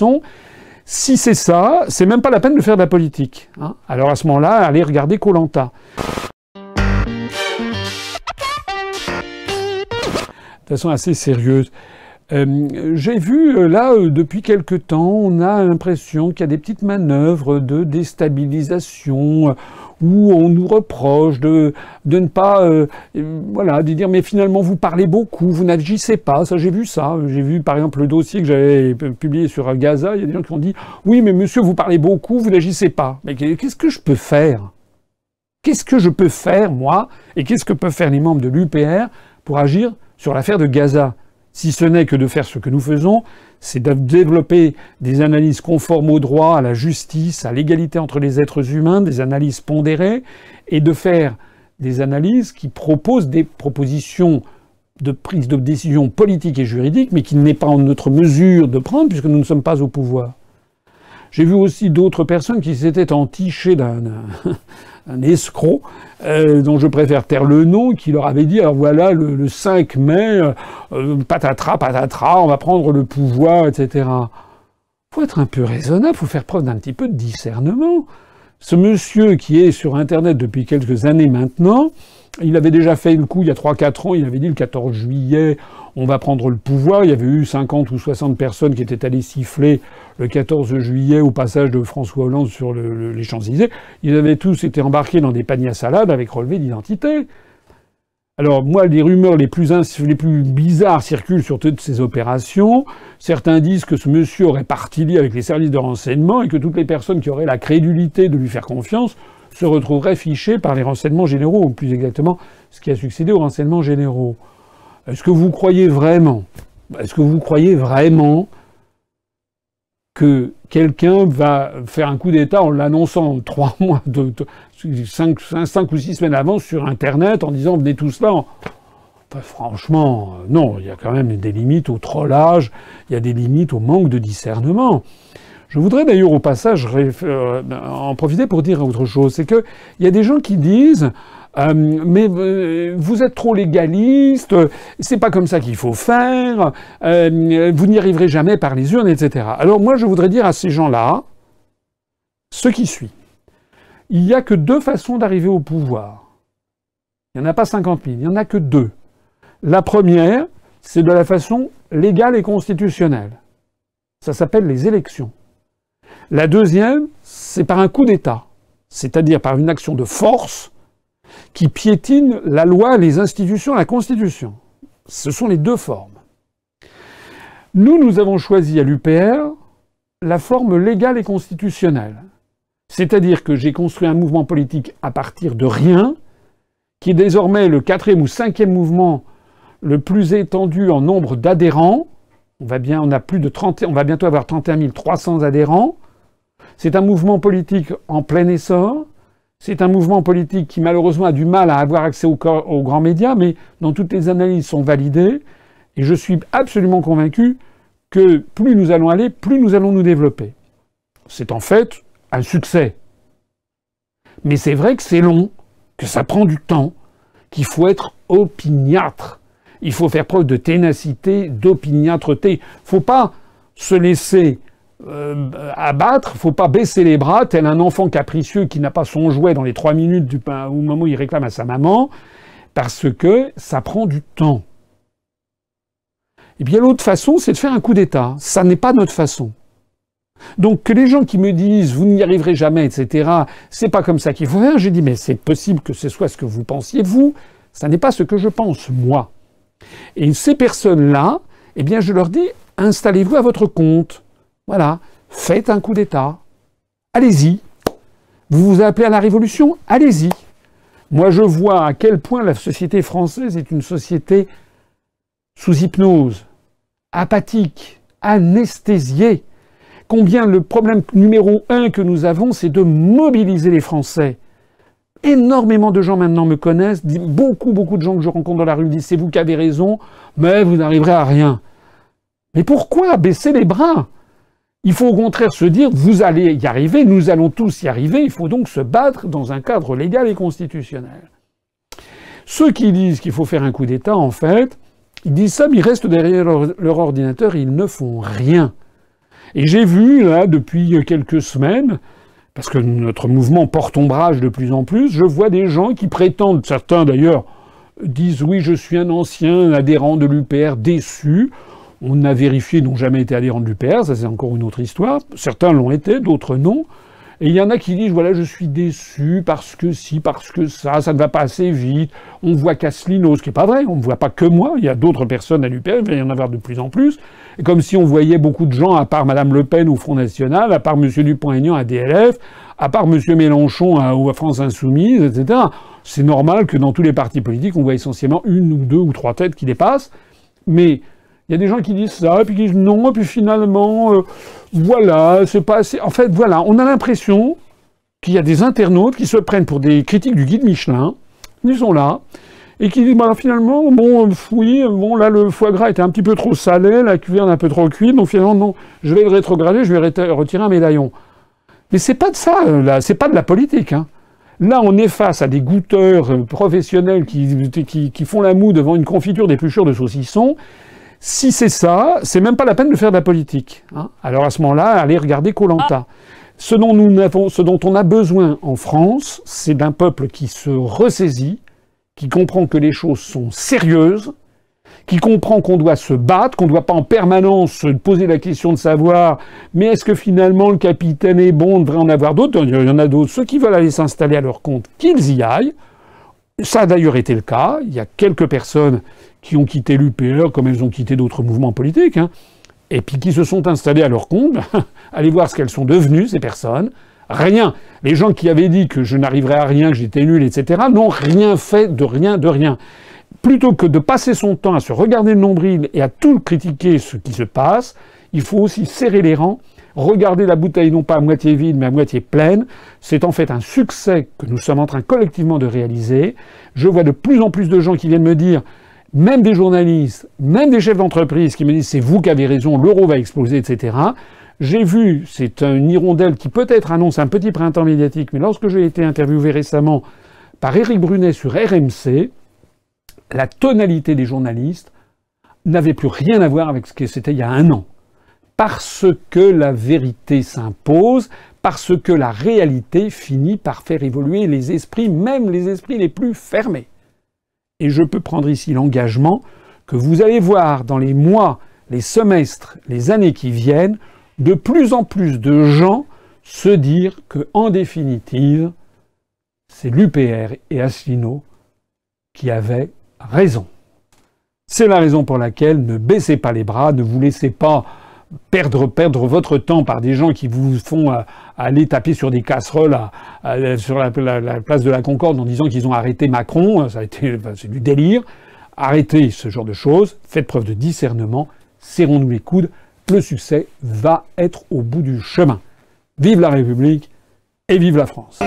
façon, si c'est ça, c'est même pas la peine de faire de la politique. Hein. Alors à ce moment-là, allez regarder Koh-Lanta. De façon assez sérieuse. J'ai vu, là, depuis quelque temps, on a l'impression qu'il y a des petites manœuvres de déstabilisation où on nous reproche de ne pas... voilà, de dire, mais finalement, vous parlez beaucoup, vous n'agissez pas. Ça, j'ai vu ça. J'ai vu, par exemple, le dossier que j'avais publié sur Gaza. Il y a des gens qui ont dit, oui, mais monsieur, vous parlez beaucoup, vous n'agissez pas. Mais qu'est-ce que je peux faire? Qu'est-ce que je peux faire, moi, et qu'est-ce que peuvent faire les membres de l'UPR pour agir sur l'affaire de Gaza? Si ce n'est que de faire ce que nous faisons, c'est de développer des analyses conformes au droit, à la justice, à l'égalité entre les êtres humains, des analyses pondérées, et de faire des analyses qui proposent des propositions de prise de décision politique et juridique, mais qui n'est pas en notre mesure de prendre puisque nous ne sommes pas au pouvoir. J'ai vu aussi d'autres personnes qui s'étaient entichées d'un escroc, dont je préfère taire le nom, qui leur avait dit, alors voilà, le 5 mai, patatras, patatras, on va prendre le pouvoir, etc. Faut être un peu raisonnable, faut faire preuve d'un petit peu de discernement. Ce monsieur qui est sur Internet depuis quelques années maintenant, il avait déjà fait le coup il y a 3-4 ans, il avait dit le 14 juillet, on va prendre le pouvoir. Il y avait eu 50 ou 60 personnes qui étaient allées siffler le 14 juillet au passage de François Hollande sur les Champs-Élysées. Ils avaient tous été embarqués dans des paniers à salade avec relevé d'identité. Alors moi, les rumeurs les plus bizarres circulent sur toutes ces opérations. Certains disent que ce monsieur aurait parti lié avec les services de renseignement et que toutes les personnes qui auraient la crédulité de lui faire confiance se retrouveraient fichées par les renseignements généraux, ou plus exactement ce qui a succédé aux renseignements généraux. Est-ce que vous croyez vraiment que quelqu'un va faire un coup d'État en l'annonçant 3 mois, 5 ou 6 semaines avant sur Internet en disant venez tous là? Enfin, franchement, non, il y a quand même des limites au trollage, il y a des limites au manque de discernement. Je voudrais d'ailleurs au passage en profiter pour dire autre chose, c'est que il y a des gens qui disent mais vous êtes trop légaliste, c'est pas comme ça qu'il faut faire, vous n'y arriverez jamais par les urnes, etc. Alors moi je voudrais dire à ces gens-là ce qui suit. Il n'y a que 2 façons d'arriver au pouvoir. Il n'y en a pas 50 000, il n'y en a que 2. La première, c'est de la façon légale et constitutionnelle. Ça s'appelle les élections. La deuxième, c'est par un coup d'État, c'est-à-dire par une action de force qui piétine la loi, les institutions, la Constitution. Ce sont les 2 formes. Nous avons choisi à l'UPR la forme légale et constitutionnelle. C'est-à-dire que j'ai construit un mouvement politique à partir de rien, qui est désormais le 4e ou 5e mouvement le plus étendu en nombre d'adhérents. On va bientôt avoir 31 300 adhérents. C'est un mouvement politique en plein essor. C'est un mouvement politique qui malheureusement a du mal à avoir accès aux grands médias, mais dont toutes les analyses sont validées. Et je suis absolument convaincu que plus nous allons aller, plus nous allons nous développer. C'est en fait un succès. Mais c'est vrai que c'est long, que ça prend du temps, qu'il faut être opiniâtre. Il faut faire preuve de ténacité, d'opiniâtreté. Faut pas se laisser abattre, faut pas baisser les bras, tel un enfant capricieux qui n'a pas son jouet dans les 3 minutes au moment où il réclame à sa maman, parce que ça prend du temps. Et bien l'autre façon, c'est de faire un coup d'État. Ça n'est pas notre façon. Donc que les gens qui me disent vous n'y arriverez jamais, etc., c'est pas comme ça qu'il faut faire, j'ai dit mais c'est possible que ce soit ce que vous pensiez vous, ça n'est pas ce que je pense moi. Et ces personnes-là, eh bien je leur dis installez-vous à votre compte. Voilà, faites un coup d'État. Allez-y. Vous vous appelez à la révolution? Allez-y. Moi, je vois à quel point la société française est une société sous hypnose, apathique, anesthésiée. Combien le problème numéro 1 que nous avons, c'est de mobiliser les Français. Énormément de gens maintenant me connaissent, beaucoup de gens que je rencontre dans la rue me disent c'est vous qui avez raison, mais vous n'arriverez à rien. Mais pourquoi baisser les bras? Il faut au contraire se dire, vous allez y arriver, nous allons tous y arriver, il faut donc se battre dans un cadre légal et constitutionnel. Ceux qui disent qu'il faut faire un coup d'État, en fait, ils disent ça, mais ils restent derrière leur ordinateur et ils ne font rien. Et j'ai vu, là, depuis quelques semaines, parce que notre mouvement porte ombrage de plus en plus, je vois des gens qui prétendent, certains d'ailleurs, disent « oui, je suis un ancien adhérent de l'UPR déçu ». On a vérifié, ils n'ont jamais été adhérents de l'UPR, ça c'est encore une autre histoire. Certains l'ont été, d'autres non. Et il y en a qui disent « voilà, je suis déçu parce que si, parce que ça ne va pas assez vite. On voit qu'Asselineau, ce qui n'est pas vrai, on ne voit pas que moi, il y a d'autres personnes à l'UPR, il va y en avoir de plus en plus. Et comme si on voyait beaucoup de gens, à part Mme Le Pen au Front National, à part M. Dupont-Aignan à DLF, à part M. Mélenchon à France Insoumise, etc. C'est normal que dans tous les partis politiques, on voit essentiellement une ou deux ou trois têtes qui dépassent. Mais il y a des gens qui disent ça, et puis qui disent non, et puis finalement, voilà, c'est pas assez. En fait, voilà, on a l'impression qu'il y a des internautes qui se prennent pour des critiques du guide Michelin, ils sont là, et qui disent, bah, finalement, bon, oui, bon, là, le foie gras était un petit peu trop salé, la cuillère un peu trop cuite, donc finalement, non, je vais le rétrograder, je vais retirer un médaillon. Mais c'est pas de ça, là, c'est pas de la politique, hein. Là, on est face à des goûteurs professionnels qui font la moue devant une confiture d'épluchures de saucisson. Si c'est ça, c'est même pas la peine de faire de la politique, hein. Alors à ce moment-là, allez regarder Koh-Lanta. Ce dont on a besoin en France, c'est d'un peuple qui se ressaisit, qui comprend que les choses sont sérieuses, qui comprend qu'on doit se battre, qu'on ne doit pas en permanence se poser la question de savoir mais est-ce que finalement le capitaine est bon, on devrait en avoir d'autres. Il y en a d'autres. Ceux qui veulent aller s'installer à leur compte, qu'ils y aillent. Ça a d'ailleurs été le cas. Il y a quelques personnes qui ont quitté l'UPR comme elles ont quitté d'autres mouvements politiques, hein, et puis qui se sont installées à leur compte. Allez voir ce qu'elles sont devenues, ces personnes. Rien. Les gens qui avaient dit que je n'arriverais à rien, que j'étais nul, etc., n'ont rien fait de rien de rien. Plutôt que de passer son temps à se regarder le nombril et à tout critiquer ce qui se passe, il faut aussi serrer les rangs, regarder la bouteille non pas à moitié vide, mais à moitié pleine. C'est en fait un succès que nous sommes en train collectivement de réaliser. Je vois de plus en plus de gens qui viennent me dire, même des journalistes, même des chefs d'entreprise qui me disent « c'est vous qui avez raison, l'euro va exploser, etc. » J'ai vu, c'est une hirondelle qui peut-être annonce un petit printemps médiatique, mais lorsque j'ai été interviewé récemment par Éric Brunet sur RMC, la tonalité des journalistes n'avait plus rien à voir avec ce que c'était il y a un an. Parce que la vérité s'impose, parce que la réalité finit par faire évoluer les esprits, même les esprits les plus fermés. Et je peux prendre ici l'engagement que vous allez voir dans les mois, les semestres, les années qui viennent, de plus en plus de gens se dire que, en définitive, c'est l'UPR et Asselineau qui avaient raison. C'est la raison pour laquelle ne baissez pas les bras, ne vous laissez pas perdre votre temps par des gens qui vous font aller taper sur des casseroles sur la place de la Concorde en disant qu'ils ont arrêté Macron. C'est du délire. Arrêtez ce genre de choses, faites preuve de discernement, serrons-nous les coudes, le succès va être au bout du chemin. Vive la République et vive la France.